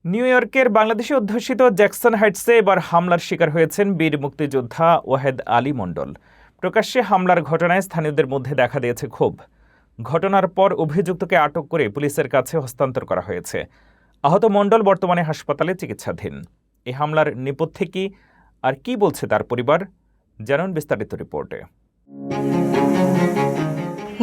New ইয়র্কের বাংলাদেশি অধ্যুষিত Jackson হাইটসে এবার হামলার শিকার হয়েছেন বীর মুক্তিযোদ্ধা ওয়াহেদ আলী মণ্ডল। প্রকাশ্যে হামলার ঘটনায় স্থানীয়দের মধ্যে দেখা দিয়েছে ক্ষোভ। ঘটনার পর অভিযুক্তকে আটক করে পুলিশের কাছে হস্তান্তর করা হয়েছে। আহত মণ্ডল বর্তমানে হাসপাতালে চিকিৎসাধীন। এই হামলার নেপথ্যে কি আর কি বলছে তার পরিবার, জানুন বিস্তারিত রিপোর্টে।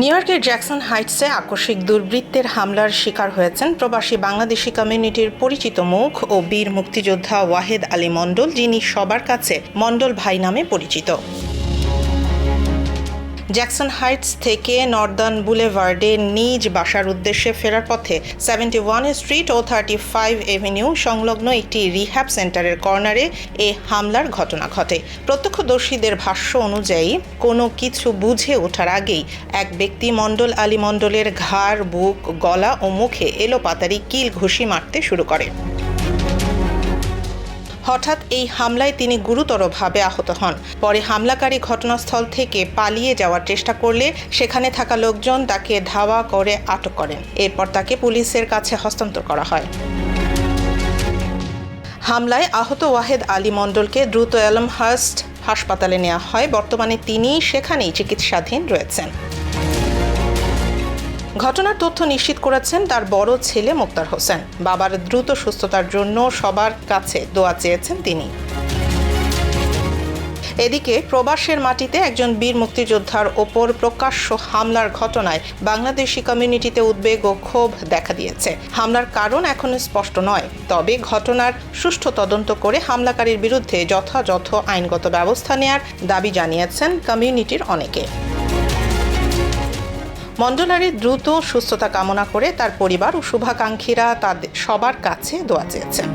নিউ ইয়র্কের জ্যাকসন হাইটসে আকস্মিক দুর্বৃত্তের হামলার শিকার হয়েছেন প্রবাসী বাংলাদেশি কমিউনিটির পরিচিত মুখ ও বীর মুক্তিযোদ্ধা ওয়াহেদ আলী মণ্ডল, যিনি সবার কাছে মণ্ডল ভাই নামে পরিচিত। জ্যাকসন হাইটস থেকে নর্দার্ন বুলেভার্ডে নিজ বাসার উদ্দেশ্যে ফেরার পথে 71 স্ট্রিট ও 35 এভিনিউ সংলগ্ন একটি রিহ্যাব সেন্টারের কর্নারে এ হামলার ঘটনা ঘটে। প্রত্যক্ষদর্শীদের ভাষ্য অনুযায়ী কোনো কিছু বুঝে ওঠার আগেই এক ব্যক্তি মণ্ডল আলী মণ্ডলের ঘাড়, বুক, গলা ও মুখে এলোপাতাড়ি কিল ঘুষি মারতে শুরু করে। হঠাৎ এই হামলায় তিনি গুরুতরভাবে আহত হন। পরে হামলাকারী ঘটনাস্থল থেকে পালিয়ে যাওয়ার চেষ্টা করলে সেখানে থাকা লোকজন তাকে ধাওয়া করে আটক করেন। এরপর তাকে পুলিশের কাছে হস্তান্তর করা হয়। হামলায় আহত ওয়াহেদ আলী মণ্ডলকে দ্রুত এলমহার্স্ট হাসপাতালে নেওয়া হয়। বর্তমানে তিনি সেখানেই চিকিৎসাধীন রয়েছেন। ঘটনার তথ্য নিশ্চিত করেছেন তার বড় ছেলে মোক্তার হোসেন। বাবার দ্রুত সুস্থতার জন্য সবার কাছে দোয়া চেয়েছেন তিনি। এদিকে প্রবাসের মাটিতে একজন বীর মুক্তিযোদ্ধার ওপর প্রকাশ্য হামলার ঘটনায় বাংলাদেশি কমিউনিটিতে উদ্বেগ ও ক্ষোভ দেখা দিয়েছে। হামলার কারণ এখনো স্পষ্ট নয়, তবে ঘটনার সুষ্ঠু তদন্ত করে হামলাকারীর বিরুদ্ধে যথাযথ আইনগত ব্যবস্থা নেয়ার দাবি জানিয়েছেন কমিউনিটির অনেকে। মণ্ডলারের দ্রুত সুস্থতা কামনা করে তার পরিবার ও শুভাকাঙ্ক্ষীরা তাদের সবার কাছে দোয়া চেয়েছেন।